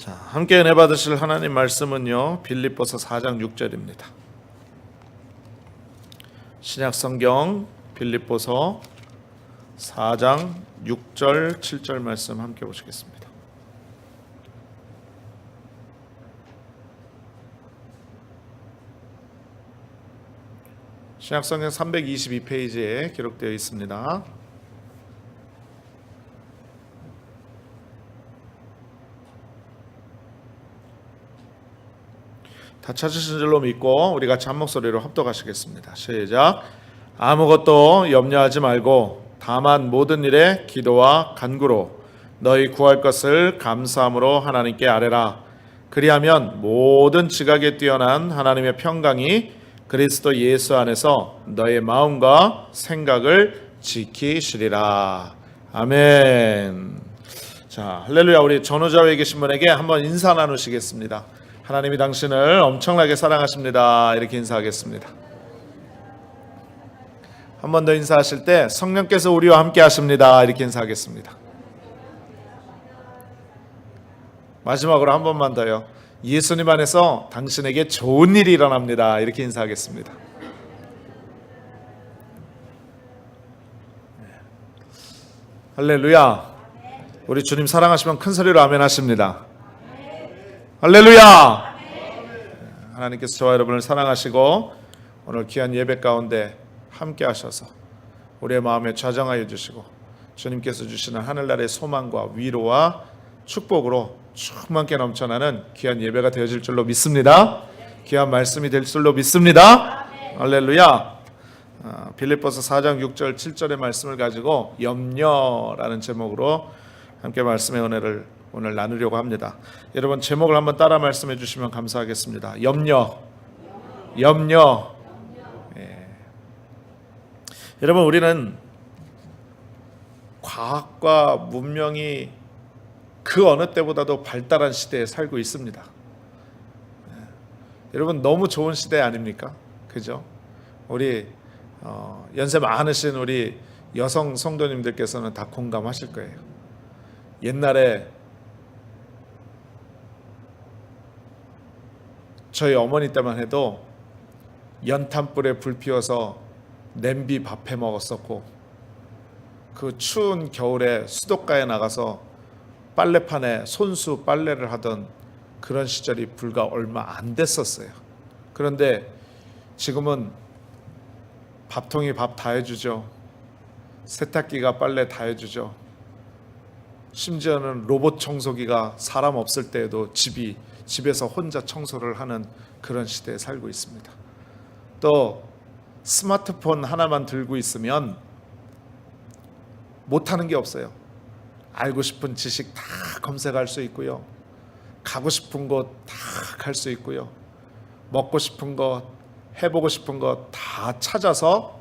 자, 함께 은혜 받으실 하나님 말씀은요, 빌립보서 4장 6절입니다. 신약 성경 빌립보서 4장 6절 7절 말씀 함께 보시겠습니다. 신약 성경 322페이지에 기록되어 있습니다. 다 찾으신 줄로 믿고 우리 같이 한 목소리로 합독하시겠습니다. 시작. 아무것도 염려하지 말고 다만 모든 일에 기도와 간구로 너희 구할 것을 감사함으로 하나님께 아뢰라. 그리하면 모든 지각에 뛰어난 하나님의 평강이 그리스도 예수 안에서 너의 마음과 생각을 지키시리라. 아멘. 자, 할렐루야. 우리 전후좌우에 계신 분에게 한번 인사 나누시겠습니다. 하나님이 당신을 엄청나게 사랑하십니다. 이렇게 인사하겠습니다. 한 번 더 인사하실 때 성령께서 우리와 함께 하십니다. 이렇게 인사하겠습니다. 마지막으로 한 번만 더요. 예수님 안에서 당신에게 좋은 일이 일어납니다. 이렇게 인사하겠습니다. 할렐루야. 우리 주님 사랑하시면 큰 소리로 아멘 하십니다. 할렐루야. 하나님께서 저와 여러분을 사랑하시고 오늘 귀한 예배 가운데 함께 하셔서 우리의 마음에 좌정하여 주시고 주님께서 주시는 하늘나라의 소망과 위로와 축복으로 충만케 넘쳐나는 귀한 예배가 되어질 줄로 믿습니다. 귀한 말씀이 될 줄로 믿습니다. 할렐루야. 빌립보서 4장 6절 7절의 말씀을 가지고 염려라는 제목으로 함께 말씀의 은혜를 오늘 나누려고 합니다. 여러분 제목을 한번 따라 말씀해 주시면 감사하겠습니다. 염려. 예. 여러분 우리는 과학과 문명이 그 어느 때보다도 발달한 시대에 살고 있습니다. 예. 여러분 너무 좋은 시대 아닙니까? 그죠? 우리 연세 많으신 우리 여성 성도님들께서는 다 공감하실 거예요. 옛날에 저희 어머니 때만 해도 연탄불에 불 피워서 냄비 밥 해 먹었었고, 그 추운 겨울에 수도가에 나가서 빨래판에 손수 빨래를 하던 그런 시절이 불과 얼마 안 됐었어요. 그런데 지금은 밥통이 밥 다 해주죠. 세탁기가 빨래 다 해주죠. 심지어는 로봇 청소기가 사람 없을 때에도 집에서 혼자 청소를 하는 그런 시대에 살고 있습니다. 또 스마트폰 하나만 들고 있으면 못하는 게 없어요. 알고 싶은 지식 다 검색할 수 있고요. 가고 싶은 곳 다 갈 수 있고요. 먹고 싶은 것, 해보고 싶은 것 다 찾아서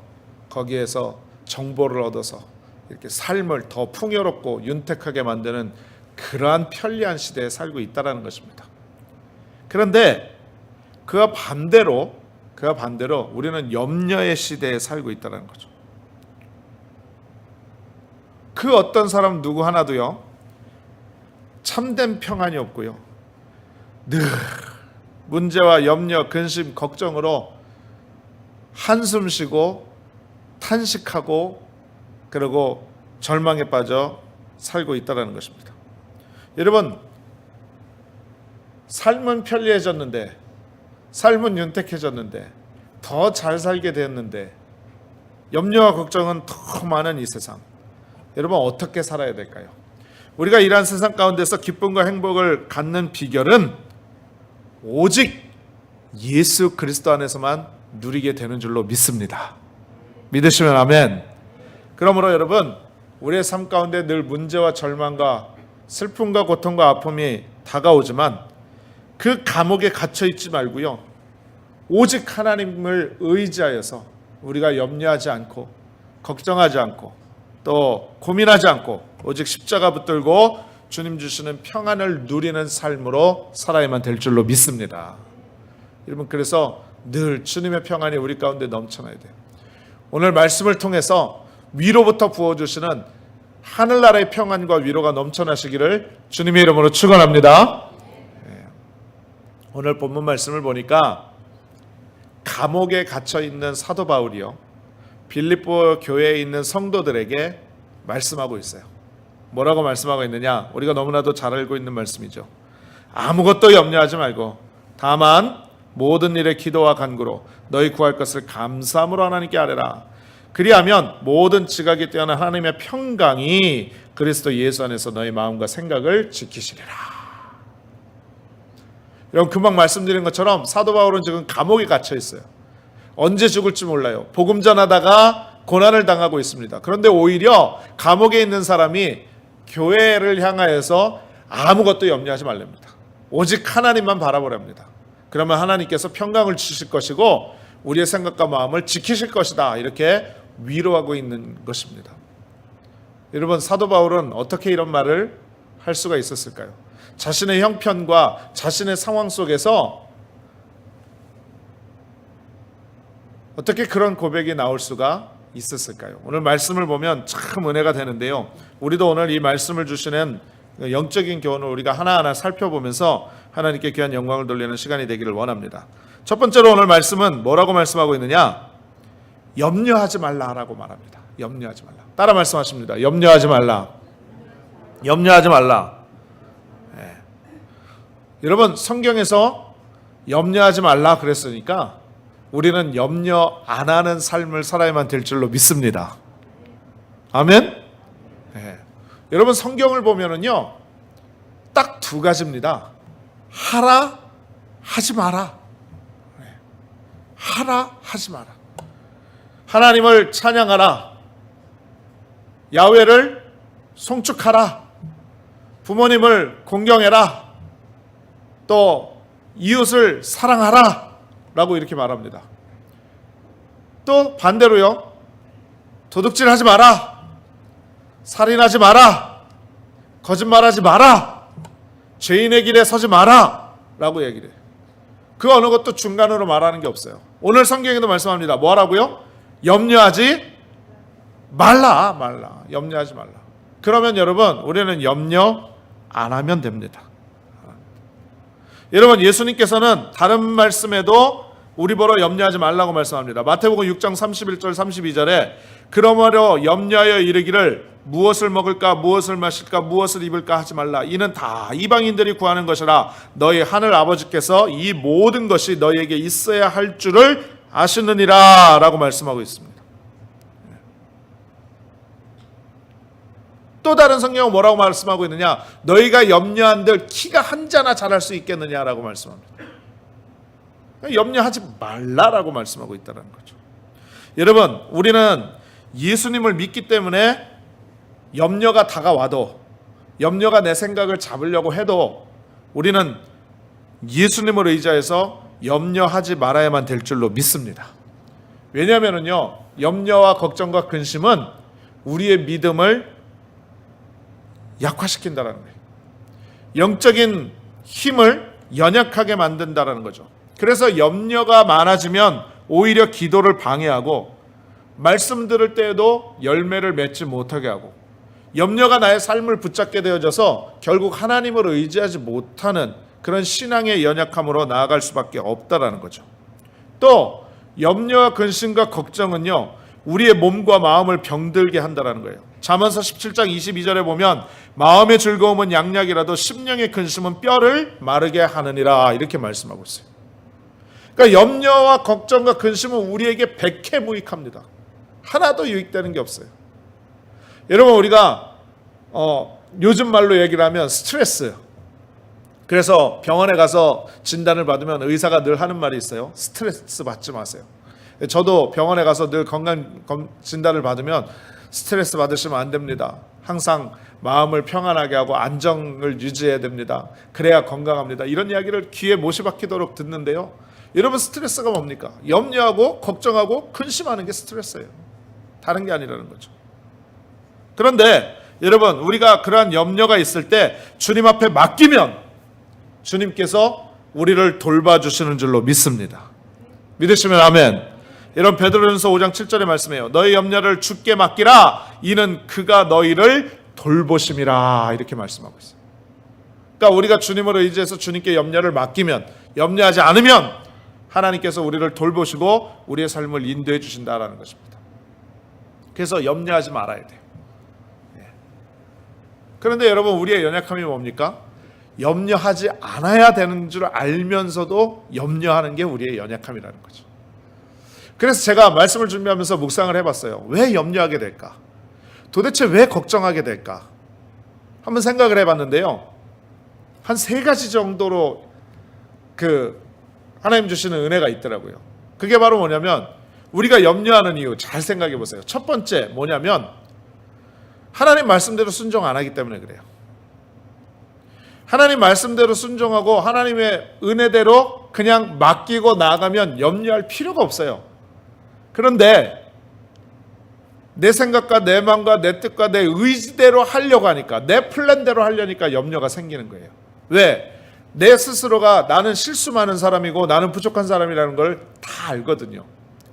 거기에서 정보를 얻어서 이렇게 삶을 더 풍요롭고 윤택하게 만드는 그러한 편리한 시대에 살고 있다는 것입니다. 그런데 그와 반대로 우리는 염려의 시대에 살고 있다는 거죠. 그 어떤 사람 누구 하나도요 참된 평안이 없고요, 늘 문제와 염려, 근심, 걱정으로 한숨 쉬고 탄식하고 그리고 절망에 빠져 살고 있다는 것입니다. 여러분, 삶은 편리해졌는데, 삶은 윤택해졌는데, 더 잘 살게 됐는데 염려와 걱정은 더 많은 이 세상, 여러분 어떻게 살아야 될까요? 우리가 이러한 세상 가운데서 기쁨과 행복을 갖는 비결은 오직 예수 그리스도 안에서만 누리게 되는 줄로 믿습니다. 믿으시면 아멘. 그러므로 여러분, 우리의 삶 가운데 늘 문제와 절망과 슬픔과 고통과 아픔이 다가오지만 그 감옥에 갇혀 있지 말고요, 오직 하나님을 의지하여서 우리가 염려하지 않고 걱정하지 않고 또 고민하지 않고 오직 십자가 붙들고 주님 주시는 평안을 누리는 삶으로 살아야만 될 줄로 믿습니다. 여러분, 그래서 늘 주님의 평안이 우리 가운데 넘쳐나야 돼요. 오늘 말씀을 통해서 위로부터 부어주시는 하늘나라의 평안과 위로가 넘쳐나시기를 주님의 이름으로 축원합니다. 오늘 본문 말씀을 보니까 감옥에 갇혀 있는 사도 바울이요, 빌립보 교회에 있는 성도들에게 말씀하고 있어요. 뭐라고 말씀하고 있느냐? 우리가 너무나도 잘 알고 있는 말씀이죠. 아무것도 염려하지 말고 다만 모든 일에 기도와 간구로 너희 구할 것을 감사함으로 하나님께 아뢰라. 그리하면 모든 지각이 뛰어난 하나님의 평강이 그리스도 예수 안에서 너희 마음과 생각을 지키시리라. 여러분, 금방 말씀드린 것처럼 사도 바울은 지금 감옥에 갇혀 있어요. 언제 죽을지 몰라요. 복음 전하다가 고난을 당하고 있습니다. 그런데 오히려 감옥에 있는 사람이 교회를 향하여서 아무것도 염려하지 말랍니다. 오직 하나님만 바라보랍니다. 그러면 하나님께서 평강을 주실 것이고 우리의 생각과 마음을 지키실 것이다, 이렇게 위로하고 있는 것입니다. 여러분, 사도 바울은 어떻게 이런 말을 할 수가 있었을까요? 자신의 형편과 자신의 상황 속에서 어떻게 그런 고백이 나올 수가 있었을까요? 오늘 말씀을 보면 참 은혜가 되는데요, 우리도 오늘 이 말씀을 주시는 영적인 교훈을 우리가 하나하나 살펴보면서 하나님께 귀한 영광을 돌리는 시간이 되기를 원합니다. 첫 번째로 오늘 말씀은 뭐라고 말씀하고 있느냐? 염려하지 말라라고 말합니다. 염려하지 말라. 따라 말씀하십니다. 염려하지 말라. 염려하지 말라. 네. 여러분, 성경에서 염려하지 말라 그랬으니까 우리는 염려 안 하는 삶을 살아야만 될 줄로 믿습니다. 아멘? 네. 여러분, 성경을 보면은요, 딱 두 가지입니다. 하라, 하지 마라. 네. 하라, 하지 마라. 하나님을 찬양하라. 야훼를 송축하라. 부모님을 공경해라. 또 이웃을 사랑하라 라고 이렇게 말합니다. 또 반대로요, 도둑질하지 마라. 살인하지 마라. 거짓말하지 마라. 죄인의 길에 서지 마라 라고 얘기를 해요. 그 어느 것도 중간으로 말하는 게 없어요. 오늘 성경에도 말씀합니다. 뭐라고요? 염려하지 말라. 염려하지 말라. 그러면 여러분, 우리는 염려 안 하면 됩니다. 여러분, 예수님께서는 다른 말씀에도 우리 보러 염려하지 말라고 말씀합니다. 마태복음 6장 31절 32절에 그러므로 염려하여 이르기를 무엇을 먹을까, 무엇을 마실까, 무엇을 입을까 하지 말라. 이는 다 이방인들이 구하는 것이라. 너희 하늘 아버지께서 이 모든 것이 너희에게 있어야 할 줄을 아시느니라 라고 말씀하고 있습니다. 또 다른 성경은 뭐라고 말씀하고 있느냐? 너희가 염려한들 키가 한 자나 자랄 수 있겠느냐라고 말씀합니다. 염려하지 말라라고 말씀하고 있다는 거죠. 여러분, 우리는 예수님을 믿기 때문에 염려가 다가와도, 염려가 내 생각을 잡으려고 해도 우리는 예수님을 의지해서 염려하지 말아야만 될 줄로 믿습니다. 왜냐하면요, 염려와 걱정과 근심은 우리의 믿음을 약화시킨다는 거예요. 영적인 힘을 연약하게 만든다는 거죠. 그래서 염려가 많아지면 오히려 기도를 방해하고 말씀 들을 때에도 열매를 맺지 못하게 하고, 염려가 나의 삶을 붙잡게 되어져서 결국 하나님을 의지하지 못하는 그런 신앙의 연약함으로 나아갈 수밖에 없다라는 거죠. 또 염려와 근심과 걱정은요, 우리의 몸과 마음을 병들게 한다라는 거예요. 잠언서 17장 22절에 보면 마음의 즐거움은 양약이라도 심령의 근심은 뼈를 마르게 하느니라, 이렇게 말씀하고 있어요. 그러니까 염려와 걱정과 근심은 우리에게 백해무익합니다. 하나도 유익되는 게 없어요. 여러분, 우리가 요즘 말로 얘기를 하면 스트레스. 그래서 병원에 가서 진단을 받으면 의사가 늘 하는 말이 있어요. 스트레스 받지 마세요. 저도 병원에 가서 늘 건강 진단을 받으면 스트레스 받으시면 안 됩니다. 항상 마음을 평안하게 하고 안정을 유지해야 됩니다. 그래야 건강합니다. 이런 이야기를 귀에 못이 박히도록 듣는데요. 여러분, 스트레스가 뭡니까? 염려하고 걱정하고 근심하는 게 스트레스예요. 다른 게 아니라는 거죠. 그런데 여러분, 우리가 그러한 염려가 있을 때 주님 앞에 맡기면 주님께서 우리를 돌봐주시는 줄로 믿습니다. 믿으시면 아멘. 여러분, 베드로전서 5장 7절의 말씀이에요. 너희 염려를 주께 맡기라. 이는 그가 너희를 돌보심이라. 이렇게 말씀하고 있어요. 그러니까 우리가 주님을 의지해서 주님께 염려를 맡기면 염려하지 않으면 하나님께서 우리를 돌보시고 우리의 삶을 인도해 주신다라는 것입니다. 그래서 염려하지 말아야 돼요. 그런데 여러분, 우리의 연약함이 뭡니까? 염려하지 않아야 되는 줄 알면서도 염려하는 게 우리의 연약함이라는 거죠. 그래서 제가 말씀을 준비하면서 묵상을 해봤어요. 왜 염려하게 될까? 도대체 왜 걱정하게 될까? 한번 생각을 해봤는데요. 한 3가지 정도로 하나님 주시는 은혜가 있더라고요. 그게 바로 뭐냐면, 우리가 염려하는 이유 잘 생각해 보세요. 첫 번째 뭐냐면, 하나님 말씀대로 순종 안 하기 때문에 그래요. 하나님 말씀대로 순종하고 하나님의 은혜대로 그냥 맡기고 나가면 염려할 필요가 없어요. 그런데 내 생각과 내 마음과 내 뜻과 내 의지대로 하려고 하니까, 내 플랜대로 하려니까 염려가 생기는 거예요. 왜? 내 스스로가 나는 실수 많은 사람이고 나는 부족한 사람이라는 걸 다 알거든요.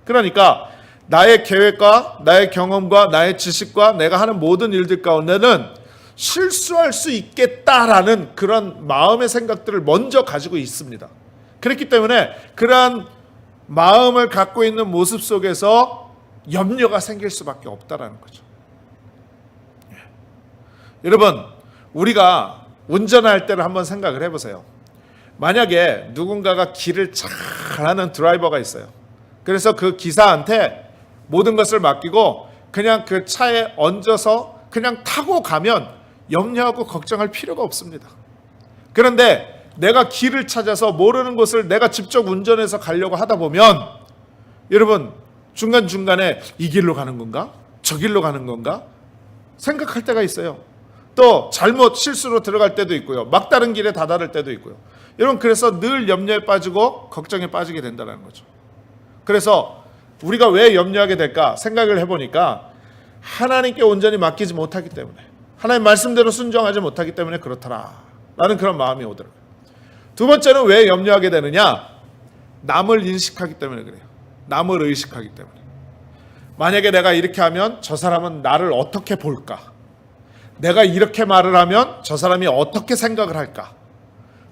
그러니까 나의 계획과 나의 경험과 나의 지식과 내가 하는 모든 일들 가운데는 실수할 수 있겠다라는 그런 마음의 생각들을 먼저 가지고 있습니다. 그렇기 때문에 그러한 마음을 갖고 있는 모습 속에서 염려가 생길 수밖에 없다라는 거죠. 여러분, 우리가 운전할 때를 한번 생각을 해보세요. 만약에 누군가가 길을 잘하는 드라이버가 있어요. 그래서 그 기사한테 모든 것을 맡기고 그냥 그 차에 얹어서 그냥 타고 가면 염려하고 걱정할 필요가 없습니다. 그런데 내가 길을 찾아서 모르는 곳을 내가 직접 운전해서 가려고 하다 보면, 여러분, 중간중간에 이 길로 가는 건가? 저 길로 가는 건가? 생각할 때가 있어요. 또 잘못 실수로 들어갈 때도 있고요. 막다른 길에 다다를 때도 있고요. 여러분, 그래서 늘 염려에 빠지고 걱정에 빠지게 된다는 거죠. 그래서 우리가 왜 염려하게 될까 생각을 해보니까, 하나님께 온전히 맡기지 못하기 때문에, 하나님 말씀대로 순종하지 못하기 때문에 그렇더라 라는 그런 마음이 오더라고요. 두 번째는 왜 염려하게 되느냐? 남을 인식하기 때문에 그래요. 남을 의식하기 때문에. 만약에 내가 이렇게 하면 저 사람은 나를 어떻게 볼까? 내가 이렇게 말을 하면 저 사람이 어떻게 생각을 할까?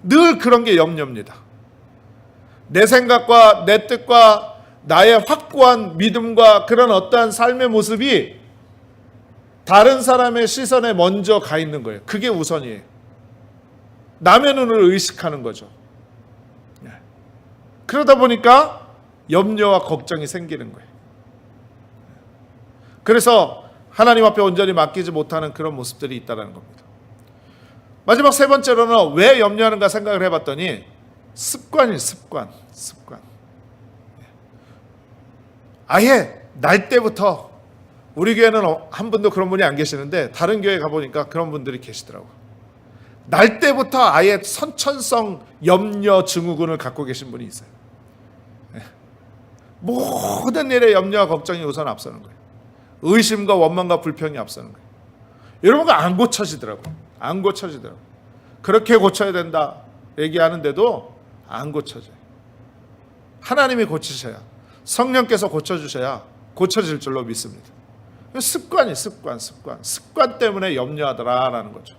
늘 그런 게 염려입니다. 내 생각과 내 뜻과 나의 확고한 믿음과 그런 어떠한 삶의 모습이 다른 사람의 시선에 먼저 가 있는 거예요. 그게 우선이에요. 남의 눈을 의식하는 거죠. 그러다 보니까 염려와 걱정이 생기는 거예요. 그래서 하나님 앞에 온전히 맡기지 못하는 그런 모습들이 있다는 겁니다. 마지막 3번째로는 왜 염려하는가 생각을 해봤더니, 습관이에요. 습관. 아예 날 때부터, 우리 교회는 한 분도 그런 분이 안 계시는데 다른 교회 가보니까 그런 분들이 계시더라고요. 날 때부터 아예 선천성 염려 증후군을 갖고 계신 분이 있어요. 모든 일에 염려와 걱정이 우선 앞서는 거예요. 의심과 원망과 불평이 앞서는 거예요. 여러분과 안 고쳐지더라고요. 안 고쳐지더라고요. 그렇게 고쳐야 된다 얘기하는데도 안 고쳐져요. 하나님이 고치셔야, 성령께서 고쳐주셔야 고쳐질 줄로 믿습니다. 습관 때문에 염려하더라라는 거죠.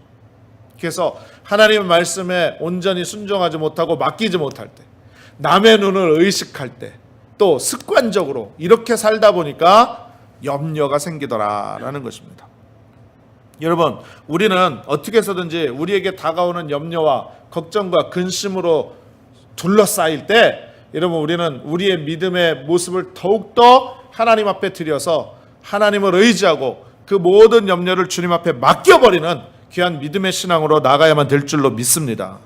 그래서 하나님의 말씀에 온전히 순종하지 못하고 맡기지 못할 때, 남의 눈을 의식할 때, 또 습관적으로 이렇게 살다 보니까 염려가 생기더라라는 것입니다. 여러분, 우리는 어떻게 해서든지 우리에게 다가오는 염려와 걱정과 근심으로 둘러싸일 때, 여러분, 우리는 우리의 믿음의 모습을 더욱더 하나님 앞에 드려서 하나님을 의지하고 그 모든 염려를 주님 앞에 맡겨버리는 귀한 믿음의 신앙으로 나가야만 될 줄로 믿습니다.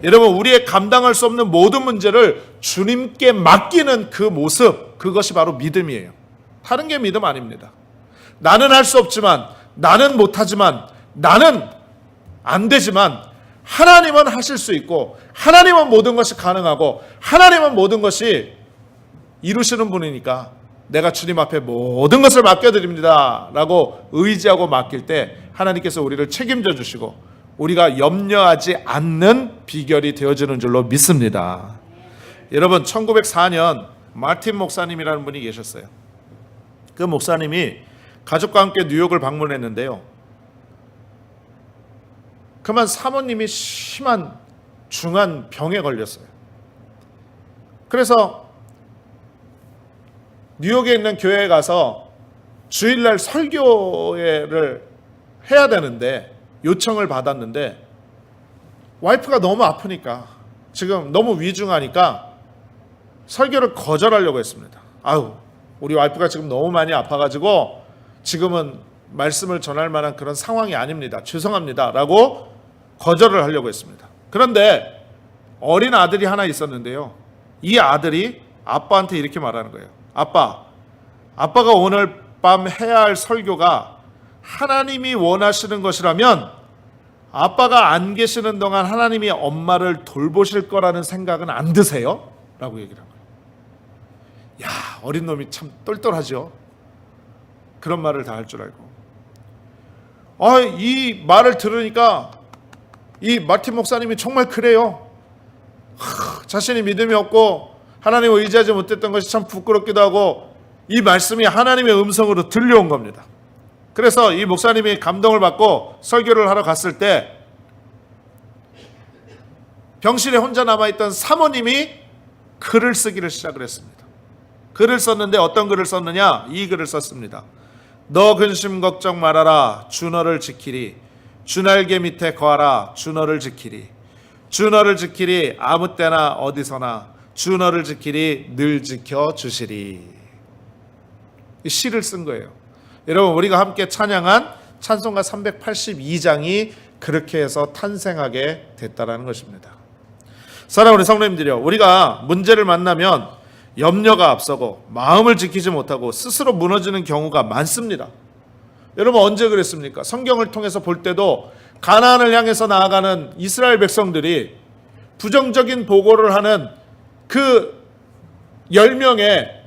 여러분, 우리의 감당할 수 없는 모든 문제를 주님께 맡기는 그 모습, 그것이 바로 믿음이에요. 다른 게 믿음 아닙니다. 나는 할 수 없지만, 나는 못하지만, 나는 안 되지만 하나님은 하실 수 있고, 하나님은 모든 것이 가능하고, 하나님은 모든 것이 이루시는 분이니까 내가 주님 앞에 모든 것을 맡겨드립니다 라고 의지하고 맡길 때 하나님께서 우리를 책임져 주시고 우리가 염려하지 않는 비결이 되어지는 줄로 믿습니다. 여러분, 1904년 마틴 목사님이라는 분이 계셨어요. 그 목사님이 가족과 함께 뉴욕을 방문했는데요. 그만 사모님이 심한 중한 병에 걸렸어요. 그래서 뉴욕에 있는 교회에 가서 주일날 설교회를 해야 되는데 요청을 받았는데 와이프가 너무 아프니까 지금 너무 위중하니까 설교를 거절하려고 했습니다. 우리 와이프가 지금 너무 많이 아파가지고 지금은 말씀을 전할 만한 그런 상황이 아닙니다. 죄송합니다. 라고 거절을 하려고 했습니다. 그런데 어린 아들이 하나 있었는데요. 이 아들이 아빠한테 이렇게 말하는 거예요. 아빠가 오늘 밤 해야 할 설교가 하나님이 원하시는 것이라면 아빠가 안 계시는 동안 하나님이 엄마를 돌보실 거라는 생각은 안 드세요? 라고 얘기를 한 거예요. 어린 놈이 참 똘똘하죠. 그런 말을 다 할 줄 알고. 이 말을 들으니까 이 마틴 목사님이 정말 그래요. 자신이 믿음이 없고 하나님을 의지하지 못했던 것이 참 부끄럽기도 하고 이 말씀이 하나님의 음성으로 들려온 겁니다. 그래서 이 목사님이 감동을 받고 설교를 하러 갔을 때 병실에 혼자 남아있던 사모님이 글을 쓰기를 시작을 했습니다. 글을 썼는데 어떤 글을 썼느냐? 이 글을 썼습니다. 너 근심 걱정 말아라. 주 너를 지키리. 주 날개 밑에 거하라. 주 너를 지키리. 주 너를 지키리. 아무 때나 어디서나 주 너를 지키리. 늘 지켜주시리. 이 시를 쓴 거예요. 여러분, 우리가 함께 찬양한 찬송가 382장이 그렇게 해서 탄생하게 됐다라는 것입니다. 사랑하는 성도님들이요, 우리가 문제를 만나면 염려가 앞서고 마음을 지키지 못하고 스스로 무너지는 경우가 많습니다. 여러분, 언제 그랬습니까? 성경을 통해서 볼 때도 가나안을 향해서 나아가는 이스라엘 백성들이 부정적인 보고를 하는 그 10명의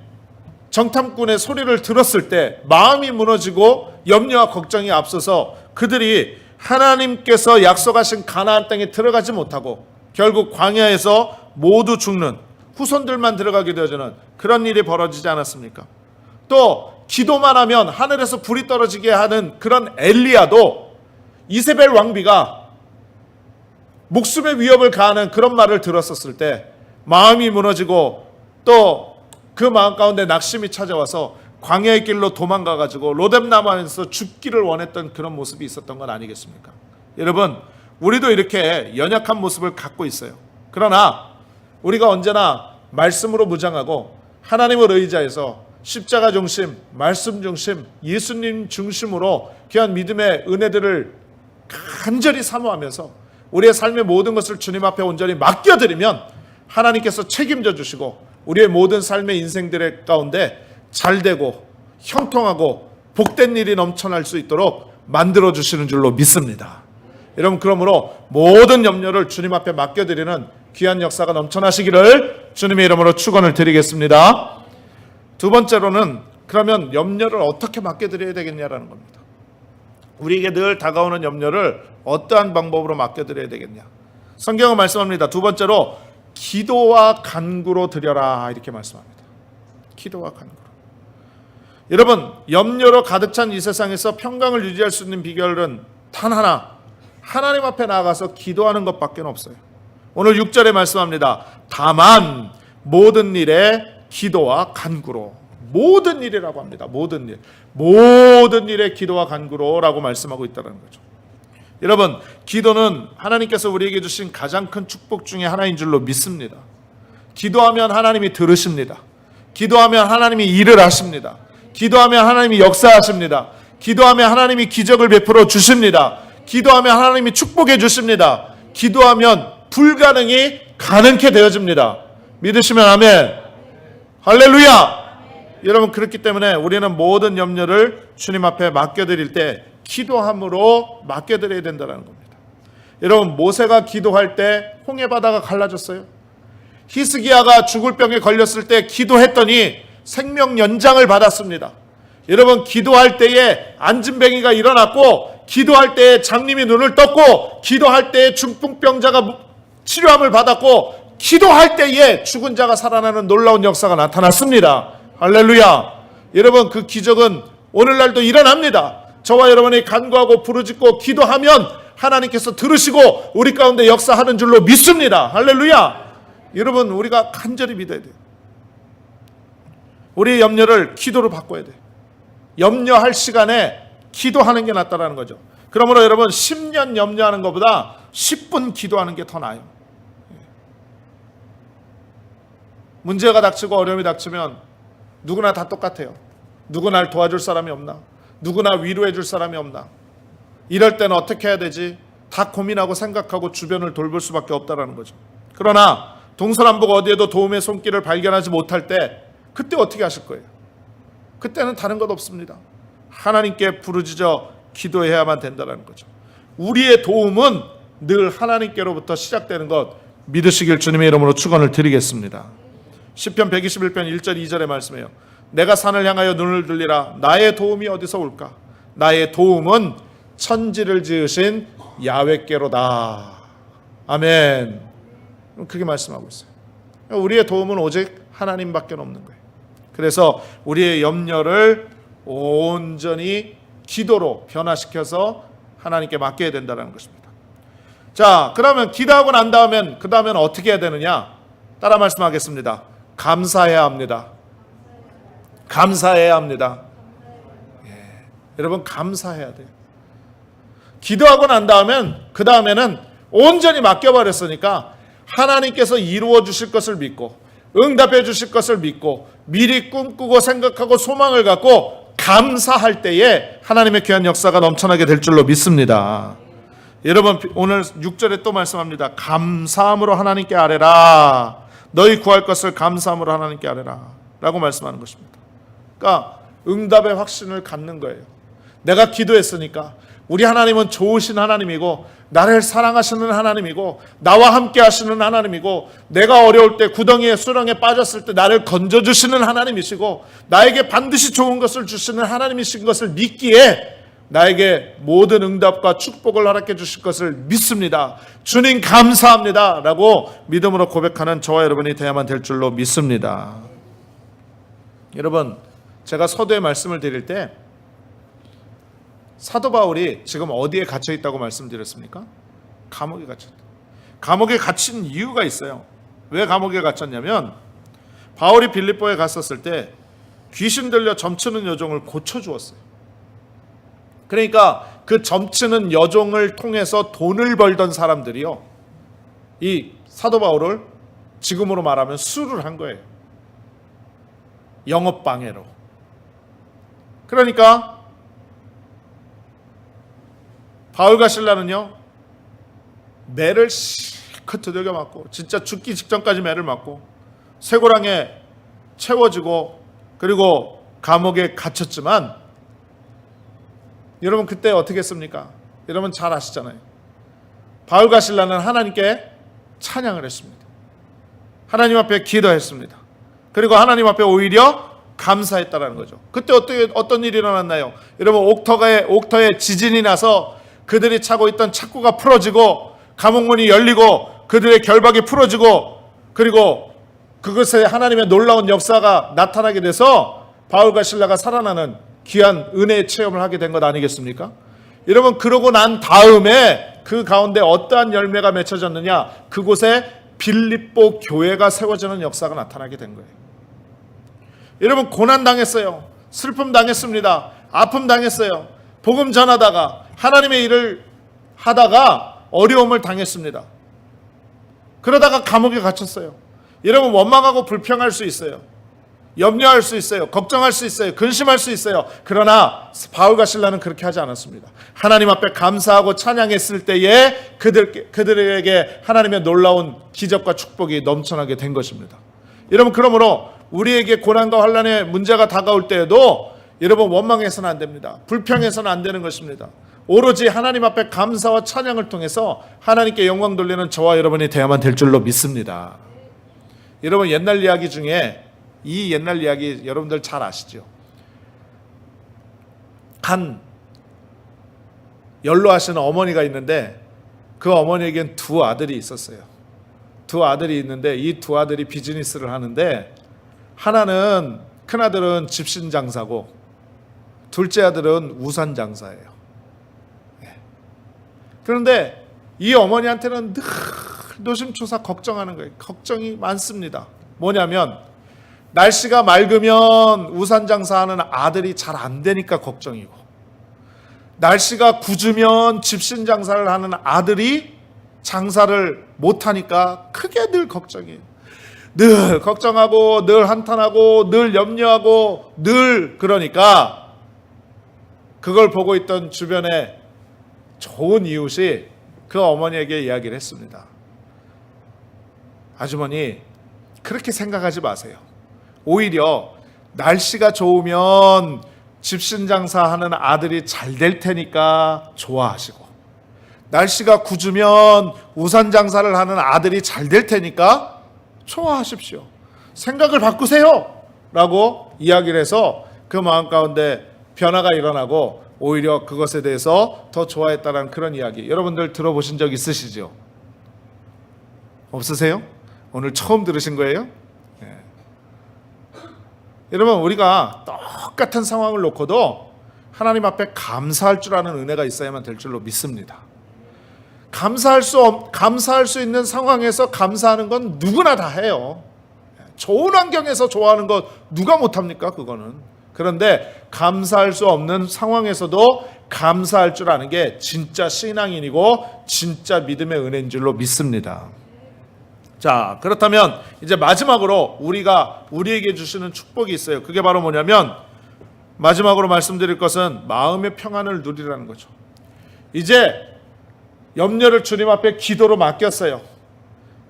정탐꾼의 소리를 들었을 때 마음이 무너지고 염려와 걱정이 앞서서 그들이 하나님께서 약속하신 가나안 땅에 들어가지 못하고 결국 광야에서 모두 죽는, 후손들만 들어가게 되어지는 그런 일이 벌어지지 않았습니까? 또 기도만 하면 하늘에서 불이 떨어지게 하는 그런 엘리야도 이세벨 왕비가 목숨의 위협을 가하는 그런 말을 들었었을 때 마음이 무너지고 또 그 마음 가운데 낙심이 찾아와서 광야의 길로 도망가가지고 로뎀나무에서 죽기를 원했던 그런 모습이 있었던 건 아니겠습니까? 여러분, 우리도 이렇게 연약한 모습을 갖고 있어요. 그러나 우리가 언제나 말씀으로 무장하고 하나님을 의지해서 십자가 중심, 말씀 중심, 예수님 중심으로 귀한 믿음의 은혜들을 간절히 사모하면서 우리의 삶의 모든 것을 주님 앞에 온전히 맡겨드리면 하나님께서 책임져 주시고 우리의 모든 삶의 인생들의 가운데 잘되고 형통하고 복된 일이 넘쳐날 수 있도록 만들어 주시는 줄로 믿습니다. 여러분, 그러므로 모든 염려를 주님 앞에 맡겨드리는 귀한 역사가 넘쳐나시기를 주님의 이름으로 축원을 드리겠습니다. 두 번째로는 그러면 염려를 어떻게 맡겨드려야 되겠냐라는 겁니다. 우리에게 늘 다가오는 염려를 어떠한 방법으로 맡겨드려야 되겠냐. 성경은 말씀합니다. 두 번째로 기도와 간구로 드려라, 이렇게 말씀합니다. 기도와 간구로. 여러분, 염려로 가득 찬 이 세상에서 평강을 유지할 수 있는 비결은 단 하나, 하나님 앞에 나아가서 기도하는 것밖에 없어요. 오늘 6절에 말씀합니다. 다만 모든 일에 기도와 간구로. 모든 일이라고 합니다. 모든 일. 모든 일에 기도와 간구로라고 말씀하고 있다는 거죠. 여러분, 기도는 하나님께서 우리에게 주신 가장 큰 축복 중에 하나인 줄로 믿습니다. 기도하면 하나님이 들으십니다. 기도하면 하나님이 일을 하십니다. 기도하면 하나님이 역사하십니다. 기도하면 하나님이 기적을 베풀어 주십니다. 기도하면 하나님이 축복해 주십니다. 기도하면 불가능이 가능케 되어집니다. 믿으시면 아멘. 할렐루야. 여러분, 그렇기 때문에 우리는 모든 염려를 주님 앞에 맡겨드릴 때 기도함으로 맡겨드려야 된다는 겁니다. 여러분, 모세가 기도할 때 홍해바다가 갈라졌어요. 히스기야가 죽을 병에 걸렸을 때 기도했더니 생명 연장을 받았습니다. 여러분, 기도할 때에 안진뱅이가 일어났고, 기도할 때에 장님이 눈을 떴고, 기도할 때에 중풍병자가 치료함을 받았고, 기도할 때에 죽은 자가 살아나는 놀라운 역사가 나타났습니다. 할렐루야. 여러분, 그 기적은 오늘날도 일어납니다. 저와 여러분이 간구하고 부르짖고 기도하면 하나님께서 들으시고 우리 가운데 역사하는 줄로 믿습니다. 할렐루야. 여러분, 우리가 간절히 믿어야 돼요. 우리의 염려를 기도로 바꿔야 돼요. 염려할 시간에 기도하는 게 낫다라는 거죠. 그러므로 여러분, 10년 염려하는 것보다 10분 기도하는 게 더 나아요. 문제가 닥치고 어려움이 닥치면 누구나 다 똑같아요. 누구 날 도와줄 사람이 없나? 누구나 위로해 줄 사람이 없나? 이럴 때는 어떻게 해야 되지? 다 고민하고 생각하고 주변을 돌볼 수밖에 없다라는 거죠. 그러나 동서남북 어디에도 도움의 손길을 발견하지 못할 때, 그때 어떻게 하실 거예요? 그때는 다른 것 없습니다. 하나님께 부르짖어 기도해야만 된다는 거죠. 우리의 도움은 늘 하나님께로부터 시작되는 것 믿으시길 주님의 이름으로 축원을 드리겠습니다. 시편 121편 1절 2절의 말씀이에요. 내가 산을 향하여 눈을 들리라. 나의 도움이 어디서 올까? 나의 도움은 천지를 지으신 야훼께로다. 아멘. 그렇게 말씀하고 있어요. 우리의 도움은 오직 하나님밖에 없는 거예요. 그래서 우리의 염려를 온전히 기도로 변화시켜서 하나님께 맡겨야 된다는 것입니다. 자, 그러면 기도하고 난 다음엔 그 다음엔 어떻게 해야 되느냐? 따라 말씀하겠습니다. 감사해야 합니다. 감사해야 합니다. 여러분, 감사해야 돼요. 기도하고 난 다음엔 그 다음에는 온전히 맡겨버렸으니까 하나님께서 이루어 주실 것을 믿고 응답해 주실 것을 믿고 미리 꿈꾸고 생각하고 소망을 갖고 감사할 때에 하나님의 귀한 역사가 넘쳐나게 될 줄로 믿습니다. 여러분, 오늘 6절에 또 말씀합니다. 감사함으로 하나님께 아뢰라. 너희 구할 것을 감사함으로 하나님께 아뢰라 라고 말씀하는 것입니다. 그러니까 응답의 확신을 갖는 거예요. 내가 기도했으니까 우리 하나님은 좋으신 하나님이고 나를 사랑하시는 하나님이고 나와 함께 하시는 하나님이고 내가 어려울 때 구덩이에 수렁에 빠졌을 때 나를 건져주시는 하나님이시고 나에게 반드시 좋은 것을 주시는 하나님이신 것을 믿기에 나에게 모든 응답과 축복을 허락해 주실 것을 믿습니다. 주님 감사합니다 라고 믿음으로 고백하는 저와 여러분이 되어야만 될 줄로 믿습니다. 여러분, 제가 서두에 말씀을 드릴 때 사도 바울이 지금 어디에 갇혀 있다고 말씀드렸습니까? 감옥에 갇혔다. 감옥에 갇힌 이유가 있어요. 왜 감옥에 갇혔냐면 바울이 빌립보에 갔었을 때 귀신 들려 점치는 여종을 고쳐주었어요. 그러니까 그 점치는 여종을 통해서 돈을 벌던 사람들이요, 이 사도 바울을 지금으로 말하면 수를 한 거예요. 영업방해로. 그러니까 바울과 실라는요, 매를 실컷 두들겨 맞고 진짜 죽기 직전까지 매를 맞고 쇠고랑에 채워지고 그리고 감옥에 갇혔지만 여러분, 그때 어떻게 했습니까? 여러분 잘 아시잖아요. 바울과 실라는 하나님께 찬양을 했습니다. 하나님 앞에 기도했습니다. 그리고 하나님 앞에 오히려 감사했다라는 거죠. 그때 어떤 일이 일어났나요? 여러분, 옥터에 지진이 나서 그들이 차고 있던 착고가 풀어지고 감옥문이 열리고 그들의 결박이 풀어지고 그리고 그것에 하나님의 놀라운 역사가 나타나게 돼서 바울과 실라가 살아나는 귀한 은혜의 체험을 하게 된 것 아니겠습니까? 여러분, 그러고 난 다음에 그 가운데 어떠한 열매가 맺혀졌느냐? 그곳에 빌립보 교회가 세워지는 역사가 나타나게 된 거예요. 여러분, 고난 당했어요. 슬픔 당했습니다. 아픔 당했어요. 복음 전하다가 하나님의 일을 하다가 어려움을 당했습니다. 그러다가 감옥에 갇혔어요. 여러분, 원망하고 불평할 수 있어요. 염려할 수 있어요. 걱정할 수 있어요. 근심할 수 있어요. 그러나 바울과 실라는 그렇게 하지 않았습니다. 하나님 앞에 감사하고 찬양했을 때에 그들에게 하나님의 놀라운 기적과 축복이 넘쳐나게 된 것입니다. 여러분, 그러므로 우리에게 고난과 환난의 문제가 다가올 때에도 여러분, 원망해서는 안 됩니다. 불평해서는 안 되는 것입니다. 오로지 하나님 앞에 감사와 찬양을 통해서 하나님께 영광 돌리는 저와 여러분이 되어야만 될 줄로 믿습니다. 여러분, 옛날 이야기 중에 이 옛날 이야기 여러분들 잘 아시죠? 한 연로하시는 어머니가 있는데 그 어머니에겐 두 아들이 있었어요. 두 아들이 있는데 이 두 아들이 비즈니스를 하는데 하나는, 큰아들은 집신 장사고 둘째 아들은 우산 장사예요. 그런데 이 어머니한테는 늘 노심초사 걱정하는 거예요. 걱정이 많습니다. 뭐냐면 날씨가 맑으면 우산 장사하는 아들이 잘 안 되니까 걱정이고, 날씨가 궂으면 집신 장사를 하는 아들이 장사를 못하니까 크게 늘 걱정이에요. 늘 걱정하고 늘 한탄하고 늘 염려하고 늘, 그러니까 그걸 보고 있던 주변에 좋은 이웃이 그 어머니에게 이야기를 했습니다. 아주머니, 그렇게 생각하지 마세요. 오히려 날씨가 좋으면 집신장사하는 아들이 잘 될 테니까 좋아하시고, 날씨가 궂으면 우산 장사를 하는 아들이 잘 될 테니까 좋아하십시오. 생각을 바꾸세요 라고 이야기를 해서 그 마음 가운데 변화가 일어나고 오히려 그것에 대해서 더 좋아했다는 그런 이야기, 여러분들 들어보신 적 있으시죠? 없으세요? 오늘 처음 들으신 거예요? 네. 여러분, 우리가 똑같은 상황을 놓고도 하나님 앞에 감사할 줄 아는 은혜가 있어야만 될 줄로 믿습니다. 감사할 수 있는 상황에서 감사하는 건 누구나 다 해요. 좋은 환경에서 좋아하는 것 누가 못합니까? 그거는. 그런데 감사할 수 없는 상황에서도 감사할 줄 아는 게 진짜 신앙인이고 진짜 믿음의 은혜인 줄로 믿습니다. 자, 그렇다면 이제 마지막으로 우리에게 주시는 축복이 있어요. 그게 바로 뭐냐면, 마지막으로 말씀드릴 것은 마음의 평안을 누리라는 거죠. 이제 염려를 주님 앞에 기도로 맡겼어요.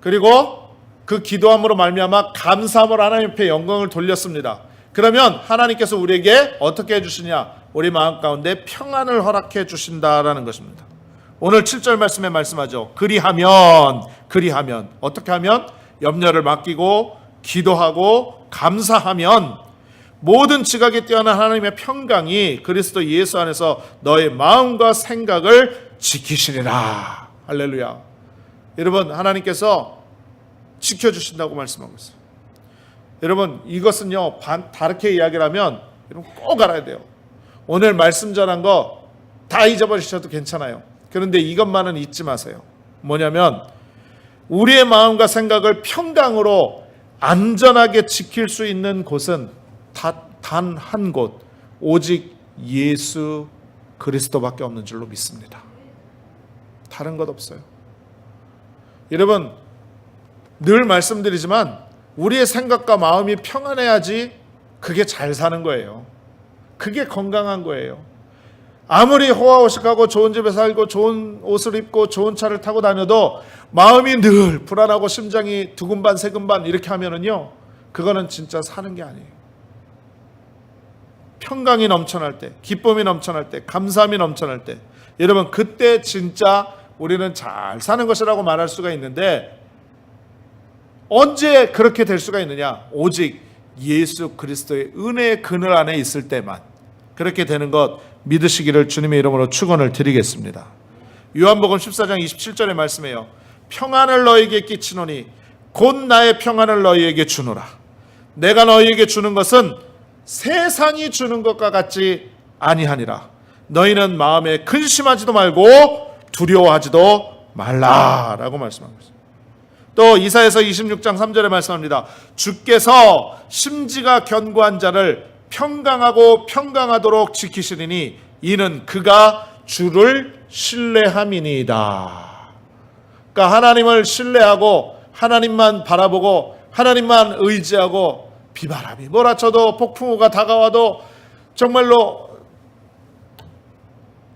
그리고 그 기도함으로 말미암아 감사함으로 하나님 앞에 영광을 돌렸습니다. 그러면 하나님께서 우리에게 어떻게 해주시냐? 우리 마음 가운데 평안을 허락해 주신다라는 것입니다. 오늘 7절 말씀에 말씀하죠. 그리하면 어떻게 하면? 염려를 맡기고 기도하고 감사하면 모든 지각에 뛰어난 하나님의 평강이 그리스도 예수 안에서 너의 마음과 생각을 지키시리라. 할렐루야. 여러분, 하나님께서 지켜주신다고 말씀하고 있어요. 여러분, 이것은요, 다르게 이야기를 하면 여러분 꼭 알아야 돼요. 오늘 말씀 전한 거 다 잊어버리셔도 괜찮아요. 그런데 이것만은 잊지 마세요. 뭐냐면, 우리의 마음과 생각을 평강으로 안전하게 지킬 수 있는 곳은 단 한 곳, 오직 예수 그리스도밖에 없는 줄로 믿습니다. 다른 것 없어요. 여러분, 늘 말씀드리지만 우리의 생각과 마음이 평안해야지 그게 잘 사는 거예요. 그게 건강한 거예요. 아무리 호화호식하고 좋은 집에 살고 좋은 옷을 입고 좋은 차를 타고 다녀도 마음이 늘 불안하고 심장이 두근반 세근반 이렇게 하면은요, 그거는 진짜 사는 게 아니에요. 평강이 넘쳐날 때, 기쁨이 넘쳐날 때, 감사함이 넘쳐날 때, 여러분, 그때 진짜 우리는 잘 사는 것이라고 말할 수가 있는데, 언제 그렇게 될 수가 있느냐? 오직 예수 그리스도의 은혜의 그늘 안에 있을 때만 그렇게 되는 것 믿으시기를 주님의 이름으로 축원을 드리겠습니다. 요한복음 14장 27절의 말씀이에요. 평안을 너희에게 끼치노니 곧 나의 평안을 너희에게 주노라. 내가 너희에게 주는 것은 세상이 주는 것과 같지 아니하니라. 너희는 마음에 근심하지도 말고 두려워하지도 말라라고 말씀하고 있습니다. 또 이사야서 26장 3절에 말씀합니다. 주께서 심지가 견고한 자를 평강하고 평강하도록 지키시리니 이는 그가 주를 신뢰함이니이다. 그러니까 하나님을 신뢰하고 하나님만 바라보고 하나님만 의지하고 비바람이 몰아쳐도 폭풍우가 다가와도 정말로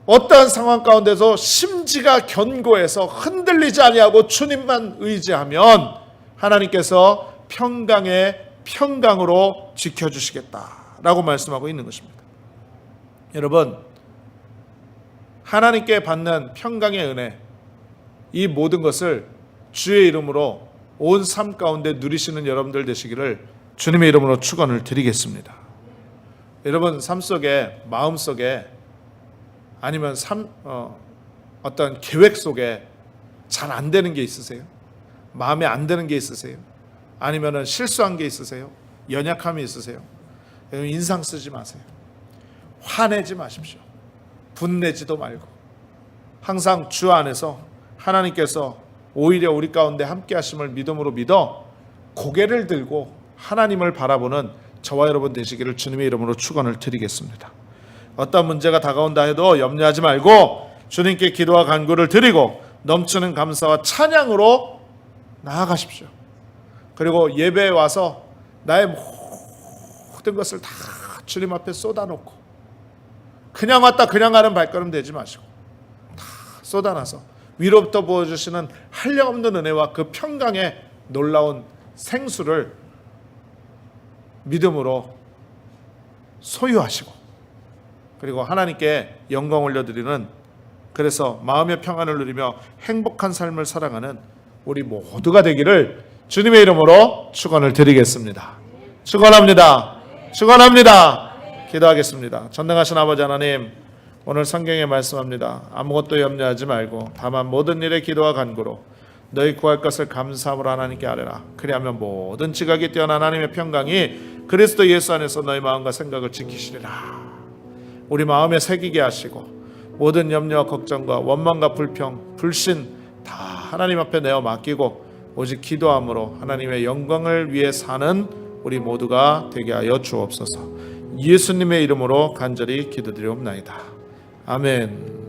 어떠한 상황 가운데서 심지가 견고해서 흔들리지 아니하고 주님만 의지하면 하나님께서 평강의 평강으로 지켜주시겠다라고 말씀하고 있는 것입니다. 여러분, 하나님께 받는 평강의 은혜, 이 모든 것을 주의 이름으로 온 삶 가운데 누리시는 여러분들 되시기를 주님의 이름으로 축원을 드리겠습니다. 여러분, 삶 속에, 마음 속에, 아니면 어떤 계획 속에 잘 안 되는 게 있으세요? 마음에 안 드는 게 있으세요? 아니면 실수한 게 있으세요? 연약함이 있으세요? 인상 쓰지 마세요. 화내지 마십시오. 분내지도 말고 항상 주 안에서 하나님께서 오히려 우리 가운데 함께 하심을 믿음으로 믿어 고개를 들고 하나님을 바라보는 저와 여러분 되시기를 주님의 이름으로 축원을 드리겠습니다. 어떤 문제가 다가온다 해도 염려하지 말고 주님께 기도와 간구를 드리고 넘치는 감사와 찬양으로 나아가십시오. 그리고 예배에 와서 나의 모든 것을 다 주님 앞에 쏟아놓고 그냥 왔다 그냥 가는 발걸음 되지 마시고 다 쏟아놔서 위로부터 부어주시는 한량없는 은혜와 그 평강의 놀라운 생수를 믿음으로 소유하시고 그리고 하나님께 영광 올려드리는, 그래서 마음의 평안을 누리며 행복한 삶을 살아가는 우리 모두가 되기를 주님의 이름으로 축원을 드리겠습니다. 축원합니다. 축원합니다. 기도하겠습니다. 전능하신 아버지 하나님, 오늘 성경에 말씀합니다. 아무것도 염려하지 말고 다만 모든 일에 기도와 간구로 너희 구할 것을 감사함으로 하나님께 아뢰라. 그리하면 모든 지각이 뛰어난 하나님의 평강이 그리스도 예수 안에서 너희 마음과 생각을 지키시리라. 우리 마음에 새기게 하시고 모든 염려와 걱정과 원망과 불평, 불신 다 하나님 앞에 내어 맡기고 오직 기도함으로 하나님의 영광을 위해 사는 우리 모두가 되게 하여 주옵소서. 예수님의 이름으로 간절히 기도드리옵나이다. 아멘.